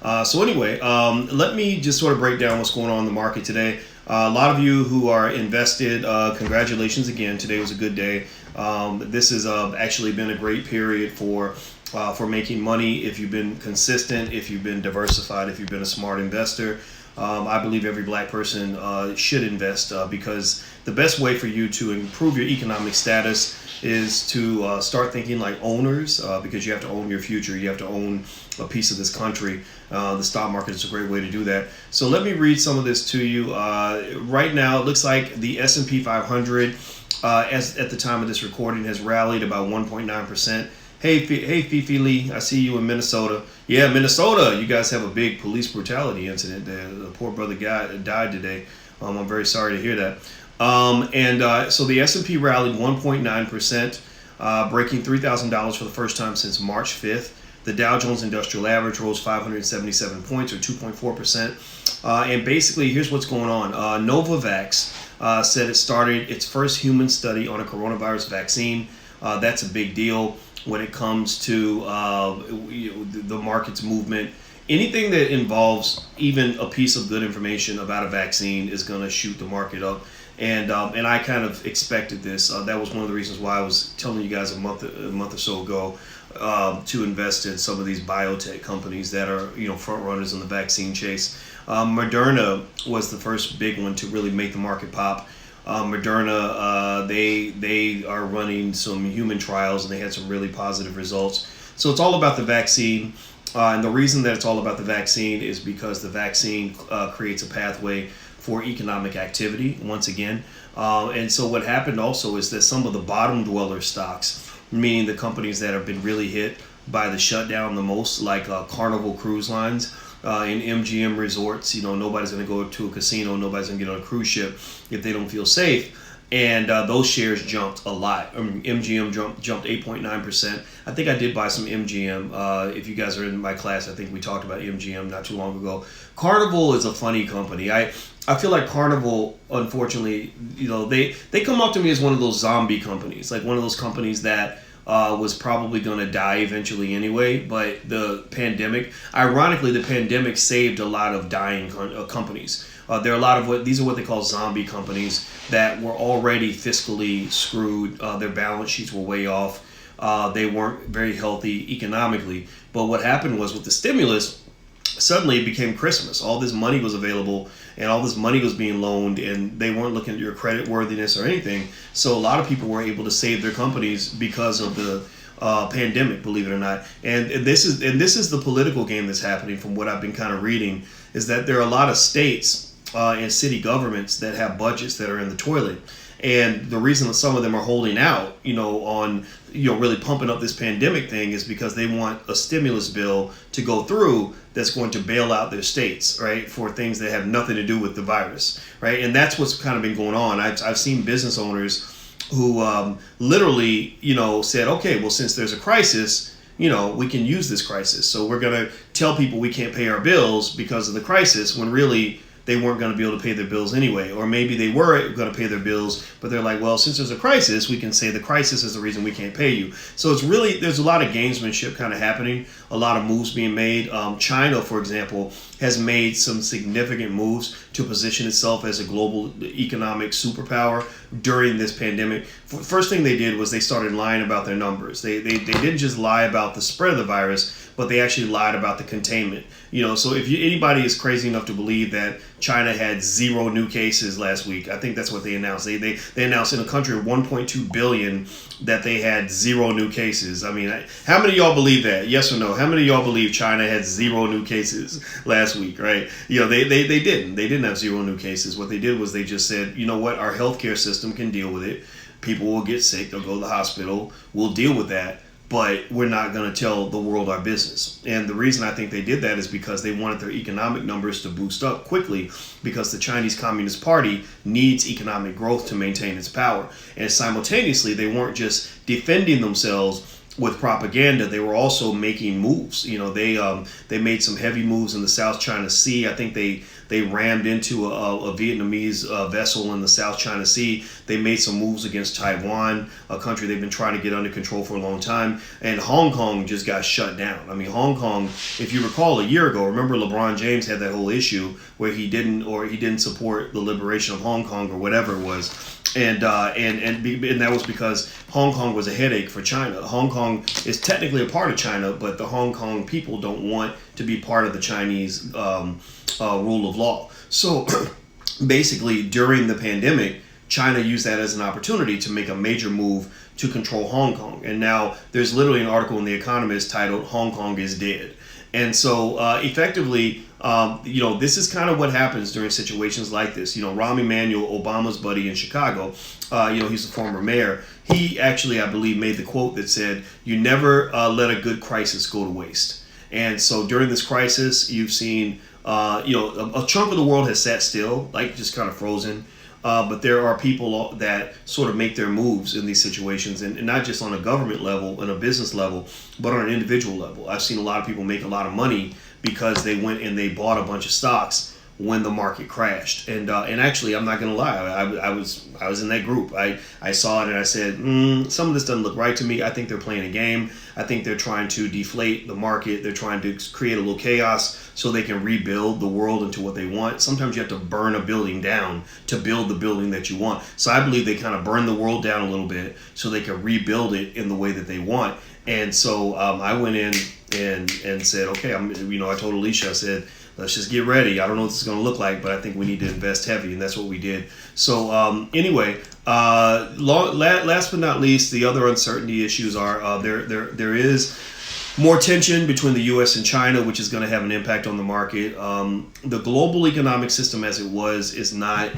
So anyway, let me just sort of break down what's going on in the market today. A lot of you who are invested, congratulations again. Today was a good day. This has actually been a great period for making money if you've been consistent, if you've been diversified, if you've been a smart investor. I believe every black person should invest because the best way for you to improve your economic status is to start thinking like owners, because you have to own your future. You have to own a piece of this country. The stock market is a great way to do that. So let me read some of this to you. Right now, it looks like the S&P 500, as at the time of this recording, has rallied about 1.9%. Hey, Fifi Lee, I see you in Minnesota. Yeah, Minnesota, you guys have a big police brutality incident there. The poor brother guy died today. I'm very sorry to hear that. So the S&P rallied 1.9%, breaking $3,000 for the first time since March 5th. The Dow Jones Industrial Average rose 577 points, or 2.4%. And basically, here's what's going on. Novavax said it started its first human study on a coronavirus vaccine. That's a big deal when it comes to the market's movement. Anything that involves even a piece of good information about a vaccine is going to shoot the market up. And I kind of expected this. That was one of the reasons why I was telling you guys a month or so ago to invest in some of these biotech companies that are front runners in the vaccine chase. Moderna was the first big one to really make the market pop. Moderna, they are running some human trials and they had some really positive results. So it's all about the vaccine. And the reason that it's all about the vaccine is because the vaccine creates a pathway for economic activity once again. And so what happened also is that some of the bottom dweller stocks, meaning the companies that have been really hit by the shutdown the most, like Carnival Cruise Lines, in MGM resorts, nobody's going to go to a casino, nobody's going to get on a cruise ship if they don't feel safe. And those shares jumped a lot. MGM jumped 8.9%. I think I did buy some MGM. If you guys are in my class, I think we talked about MGM not too long ago. Carnival is a funny company. I feel like Carnival, unfortunately, they come up to me as one of those zombie companies, like one of those companies that was probably going to die eventually anyway, but the pandemic saved a lot of dying companies. There are a lot of these are what they call zombie companies that were already fiscally screwed. Their balance sheets were way off. They weren't very healthy economically. But what happened was with the stimulus, suddenly it became Christmas. All this money was available and all this money was being loaned and they weren't looking at your credit worthiness or anything. So a lot of people were able to save their companies because of the pandemic, believe it or not. And this is the political game that's happening from what I've been kind of reading, is that there are a lot of states and city governments that have budgets that are in the toilet. And the reason that some of them are holding out, on really pumping up this pandemic thing is because they want a stimulus bill to go through that's going to bail out their states, right, for things that have nothing to do with the virus, right? And that's what's kind of been going on. I've seen business owners who literally, said, okay, well, since there's a crisis, we can use this crisis. So we're going to tell people we can't pay our bills because of the crisis, when really they weren't going to be able to pay their bills anyway. Or maybe they were going to pay their bills, but they're like, well, since there's a crisis, we can say the crisis is the reason we can't pay you. So it's really, there's a lot of gamesmanship kind of happening, a lot of moves being made. China, for example, has made some significant moves to position itself as a global economic superpower during this pandemic. First thing they did was they started lying about their numbers. They didn't just lie about the spread of the virus, but they actually lied about the containment. So if anybody is crazy enough to believe that China had 0 new cases last week, I think that's what they announced. They announced in a country of 1.2 billion that they had 0 new cases. I mean, how many of y'all believe that? Yes or no? How many of y'all believe China had 0 new cases last week, right? They didn't. They didn't have 0 new cases. What they did was they just said, you know what, our healthcare system can deal with it. People will get sick. They'll go to the hospital. We'll deal with that. But we're not going to tell the world our business. And the reason I think they did that is because they wanted their economic numbers to boost up quickly, because the Chinese Communist Party needs economic growth to maintain its power. And simultaneously, they weren't just defending themselves with propaganda, they were also making moves. They made some heavy moves in the South China Sea. I think they rammed into a Vietnamese vessel in the South China Sea. They made some moves against Taiwan, a country they've been trying to get under control for a long time. And Hong Kong just got shut down. I mean, Hong Kong, if you recall a year ago, remember LeBron James had that whole issue where he didn't support the liberation of Hong Kong or whatever it was. And that was because Hong Kong was a headache for China. Hong Kong is technically a part of China, but the Hong Kong people don't want to be part of the Chinese rule of law. So basically, during the pandemic, China used that as an opportunity to make a major move to control Hong Kong. And now there's literally an article in The Economist titled "Hong Kong is Dead." And so effectively, this is kind of what happens during situations like this. Rahm Emanuel, Obama's buddy in Chicago, he's a former mayor. He actually, I believe, made the quote that said, "You never let a good crisis go to waste." And so during this crisis, you've seen, a chunk of the world has sat still, like just kind of frozen. But there are people that sort of make their moves in these situations, and not just on a government level and a business level, but on an individual level. I've seen a lot of people make a lot of money because they went and they bought a bunch of stocks when the market crashed. And actually, I'm not going to lie, I was in that group. I saw it and I said, some of this doesn't look right to me. I think they're playing a game. I think they're trying to deflate the market. They're trying to create a little chaos so they can rebuild the world into what they want. Sometimes you have to burn a building down to build the building that you want. So I believe they kind of burn the world down a little bit so they can rebuild it in the way that they want. And so I went in and said, okay, I told Alicia, I said, let's just get ready. I don't know what this is going to look like, but I think we need to invest heavy, and that's what we did. So anyway, last but not least, the other uncertainty issues are there is more tension between the U.S. and China, which is going to have an impact on the market. The global economic system as it was is not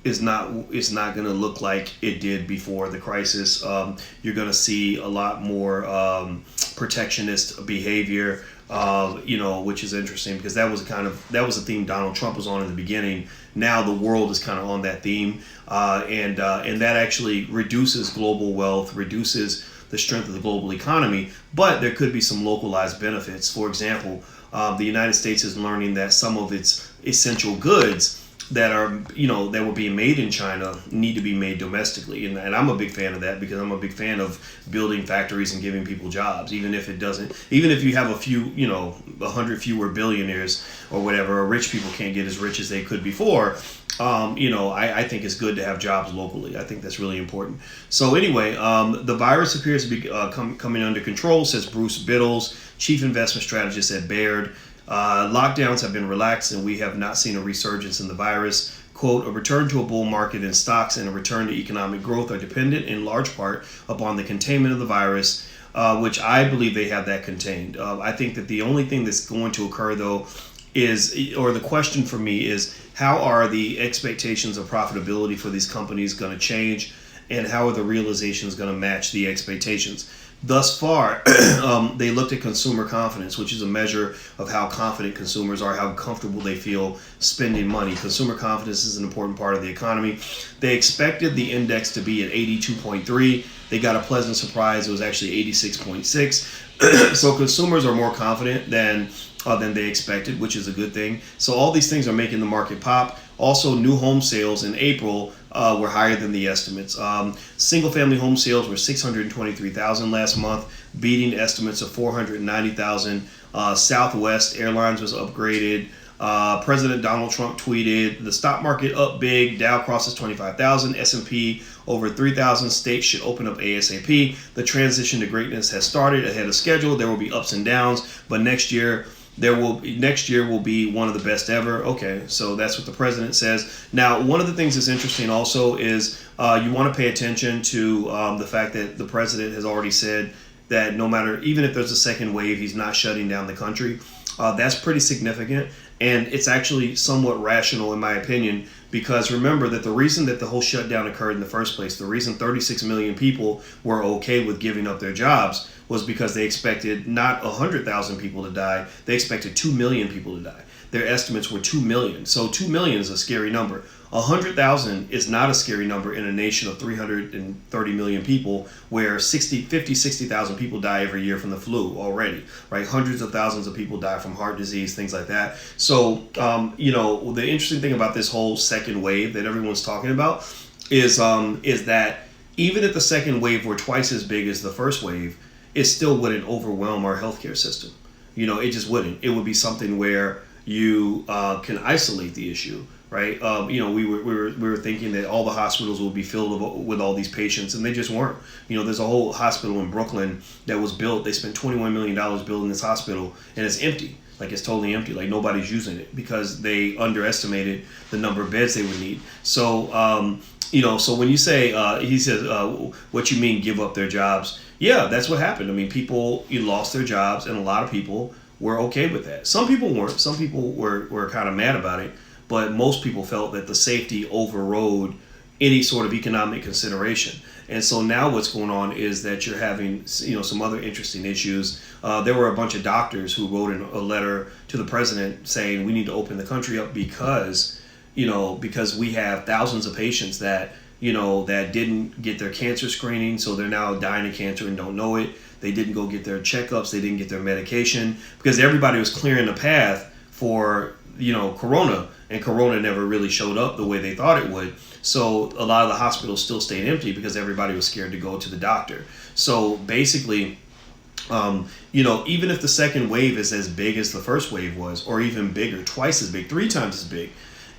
going to look like it did before the crisis. You're going to see a lot more protectionist behavior, which is interesting because that was a theme Donald Trump was on in the beginning. Now the world is kind of on that theme, and that actually reduces global wealth, reduces the strength of the global economy. But there could be some localized benefits. For example, the United States is learning that some of its essential goods that were being made in China need to be made domestically, and I'm a big fan of that because I'm a big fan of building factories and giving people jobs, even if you have a few, 100 fewer billionaires or whatever, or rich people can't get as rich as they could before. I think it's good to have jobs locally. I think that's really important. So anyway, the virus appears to be coming under control, says Bruce Biddles, chief investment strategist at Baird. Lockdowns have been relaxed and we have not seen a resurgence in the virus. Quote, a return to a bull market in stocks and a return to economic growth are dependent in large part upon the containment of the virus, which I believe they have that contained. I think that the only thing that's going to occur, though, the question for me is, how are the expectations of profitability for these companies going to change, and how are the realizations going to match the expectations? Thus far, they looked at consumer confidence, which is a measure of how confident consumers are, how comfortable they feel spending money. Consumer confidence is an important part of the economy. They expected the index to be at 82.3. They got a pleasant surprise. It was actually 86.6. So consumers are more confident than they expected, which is a good thing. So all these things are making the market pop. Also, new home sales in April were higher than the estimates. Single-family home sales were 623,000 last month, beating estimates of 490,000. Southwest Airlines was upgraded. President Donald Trump tweeted, the stock market up big, Dow crosses 25,000, S&P over 3,000, states should open up ASAP. The transition to greatness has started ahead of schedule. There will be ups and downs, but next year will be one of the best ever. Okay, so that's what the president says. Now, one of the things that's interesting also is you want to pay attention to the fact that the president has already said that even if there's a second wave, he's not shutting down the country. That's pretty significant, and it's actually somewhat rational, in my opinion, Because remember that the reason that the whole shutdown occurred in the first place, the reason 36 million people were okay with giving up their jobs was because they expected not 100,000 people to die, they expected 2 million people to die. Their estimates were 2 million. So 2 million is a scary number. 100,000 is not a scary number in a nation of 330 million people where 60,000 people die every year from the flu already, right? Hundreds of thousands of people die from heart disease, things like that. So, the interesting thing about this whole second wave that everyone's talking about is that even if the second wave were twice as big as the first wave, it still wouldn't overwhelm our healthcare system. It just wouldn't. It would be something where you can isolate the issue, right? We were thinking that all the hospitals would be filled with all these patients, and they just weren't. There's a whole hospital in Brooklyn that was built. They spent $21 million building this hospital, and it's empty. Like, it's totally empty. Like, nobody's using it because they underestimated the number of beds they would need. So, so when you say, he says, what you mean give up their jobs? Yeah, that's what happened. I mean, people lost their jobs, and a lot of people were okay with that. Some people weren't. Some people were kind of mad about it, but most people felt that the safety overrode any sort of economic consideration. And so now what's going on is that you're having, some other interesting issues. There were a bunch of doctors who wrote in a letter to the president saying we need to open the country up because we have thousands of patients that didn't get their cancer screening, so they're now dying of cancer and don't know it. They didn't go get their checkups. They didn't get their medication because everybody was clearing the path for, Corona, and Corona never really showed up the way they thought it would. So a lot of the hospitals still stayed empty because everybody was scared to go to the doctor. So basically, even if the second wave is as big as the first wave was, or even bigger, twice as big, 3 times as big,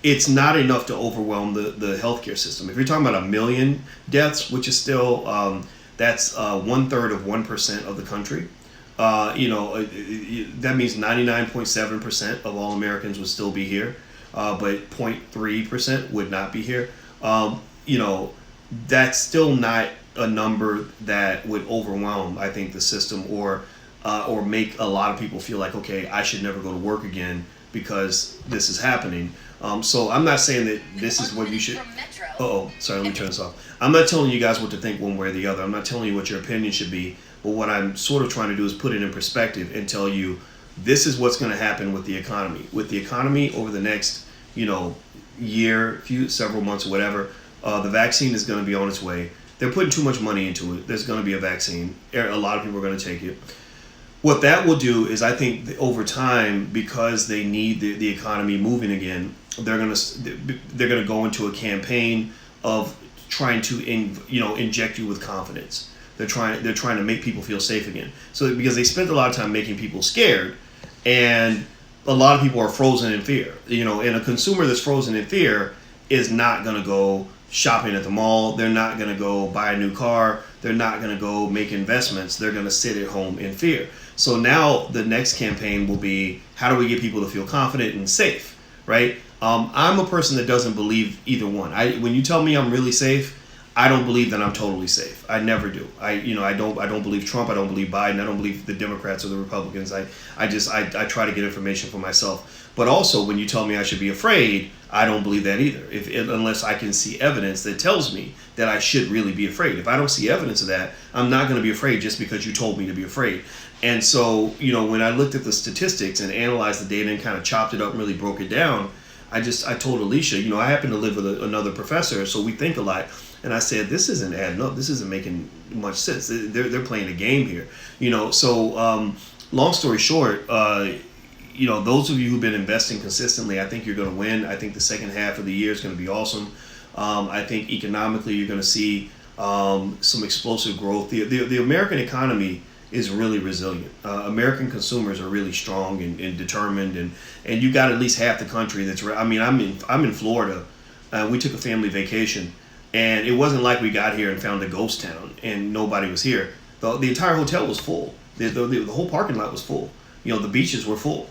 it's not enough to overwhelm the healthcare system. If you're talking about 1 million deaths, which is still that's 1/3 of 1% of the country. That means 99.7% of all Americans would still be here, but 0.3% would not be here. That's still not a number that would overwhelm, I think, the system or make a lot of people feel like, okay, I should never go to work again because this is happening. So I'm not saying that this is what you should. Sorry, let me turn this off. I'm not telling you guys what to think one way or the other. I'm not telling you what your opinion should be. But what I'm sort of trying to do is put it in perspective and tell you this is what's going to happen with the economy. With the economy over the next, year, several months or whatever, the vaccine is going to be on its way. They're putting too much money into it. There's going to be a vaccine. A lot of people are going to take it. What that will do is, I think, over time, because they need the economy moving again, they're going to go into a campaign of trying to inject you with confidence. They're trying to make people feel safe again. So because they spent a lot of time making people scared, and a lot of people are frozen in fear. And a consumer that's frozen in fear is not going to go shopping at the mall. They're not going to go buy a new car. They're not going to go make investments. They're going to sit at home in fear. So now the next campaign will be, how do we get people to feel confident and safe, right? I'm a person that doesn't believe either one. When you tell me I'm really safe, I don't believe that I'm totally safe. I never do. I don't believe Trump. I don't believe Biden. I don't believe the Democrats or the Republicans. I try to get information for myself. But also, when you tell me I should be afraid, I don't believe that either. Unless I can see evidence that tells me that I should really be afraid. If I don't see evidence of that, I'm not going to be afraid just because you told me to be afraid. And so, when I looked at the statistics and analyzed the data and kind of chopped it up and really broke it down, I told Alicia, I happen to live with another professor, so we think a lot. And I said, this isn't adding up. This isn't making much sense. They're playing a game here. So long story short, those of you who've been investing consistently, I think you're going to win. I think the second half of the year is going to be awesome. I think economically you're going to see some explosive growth. The American economy is really resilient. American consumers are really strong and determined, and you got at least half the country that's. I'm in Florida. We took a family vacation. And it wasn't like we got here and found a ghost town and nobody was here. The entire hotel was full. The whole parking lot was full. The beaches were full.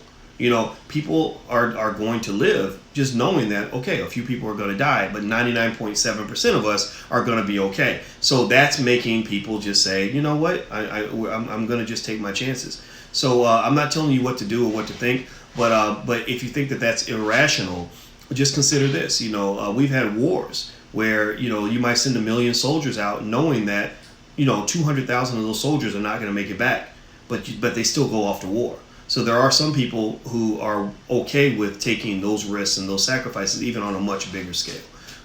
People are going to live just knowing that, okay, a few people are going to die, but 99.7% of us are going to be okay. So that's making people just say, you know what, I'm going to just take my chances. So I'm not telling you what to do or what to think, but if you think that that's irrational, just consider this. We've had wars where you might send 1 million soldiers out, knowing that 200,000 of those soldiers are not going to make it back, but they still go off to war. So there are some people who are okay with taking those risks and those sacrifices, even on a much bigger scale.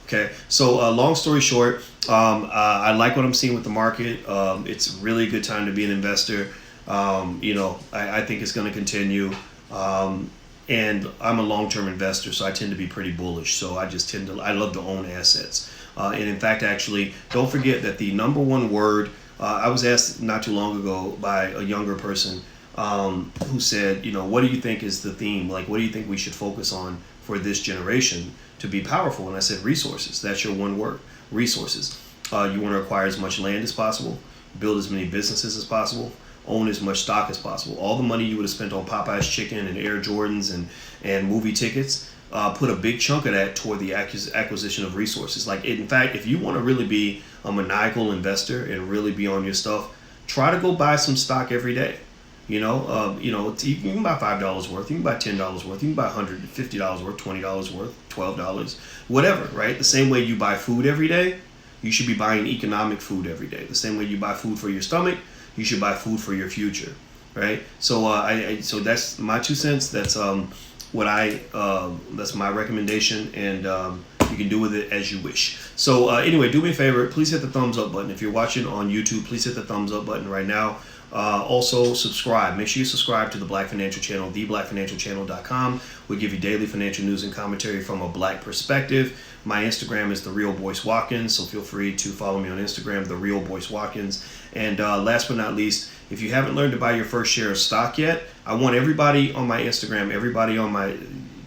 Okay, so long story short, I like what I'm seeing with the market. It's really a good time to be an investor. I think it's going to continue. And I'm a long-term investor, so I tend to be pretty bullish. So I love to own assets. And in fact, actually, don't forget that the number one word, I was asked not too long ago by a younger person who said, what do you think is the theme? Like, what do you think we should focus on for this generation to be powerful? And I said, resources. That's your one word, resources. You want to acquire as much land as possible, build as many businesses as possible, own as much stock as possible. All the money you would have spent on Popeye's chicken and Air Jordans and movie tickets, put a big chunk of that toward the acquisition of resources. In fact, if you want to really be a maniacal investor and really be on your stuff, try to go buy some stock every day. You can buy $5 worth, you can buy $10 worth, you can buy $150 worth, $20 worth, $12, whatever, right? The same way you buy food every day, you should be buying economic food every day. The same way you buy food for your stomach, you should buy food for your future, right? So so that's my 2 cents. That's that's my recommendation, and you can do with it as you wish. So anyway, do me a favor, please hit the thumbs up button. If you're watching on YouTube, please hit the thumbs up button right now. Also subscribe. Make sure you subscribe to the Black Financial Channel, theblackfinancialchannel.com. We give you daily financial news and commentary from a black perspective. My Instagram is The Real Boyce Watkins, so feel free to follow me on Instagram, The Real Boyce Watkins. And last but not least, if you haven't learned to buy your first share of stock yet, I want everybody on my Instagram, everybody on my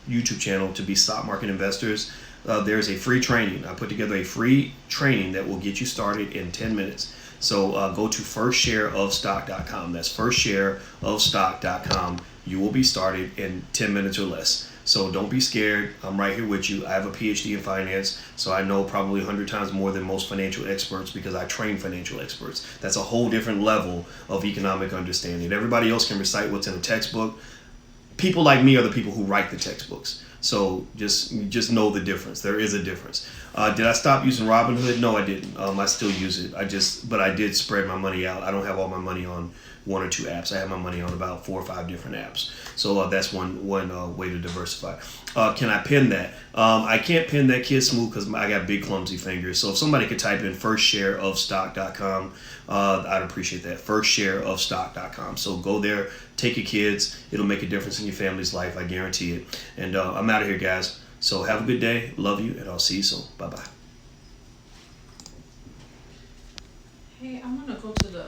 YouTube channel to be stock market investors. There's a free training. I put together a free training that will get you started in 10 minutes. So go to firstshareofstock.com. That's firstshareofstock.com. You will be started in 10 minutes or less. So don't be scared. I'm right here with you. I have a PhD in finance, so I know probably 100 times more than most financial experts because I train financial experts. That's a whole different level of economic understanding. Everybody else can recite what's in a textbook. People like me are the people who write the textbooks. So just know the difference. There is a difference. Did I stop using Robinhood? No, I didn't. I still use it. But I did spread my money out. I don't have all my money on 1 or 2 apps. I have my money on about 4 or 5 different apps. So that's one way to diversify. Can I pin that? I can't pin that, Kid Smooth, because I got big clumsy fingers. So if somebody could type in firstshareofstock.com, I'd appreciate that. Firstshareofstock.com. So go there, take your kids. It'll make a difference in your family's life. I guarantee it. And I'm out of here, guys. So have a good day. Love you, and I'll see you soon. Bye-bye. Hey, I want to go to the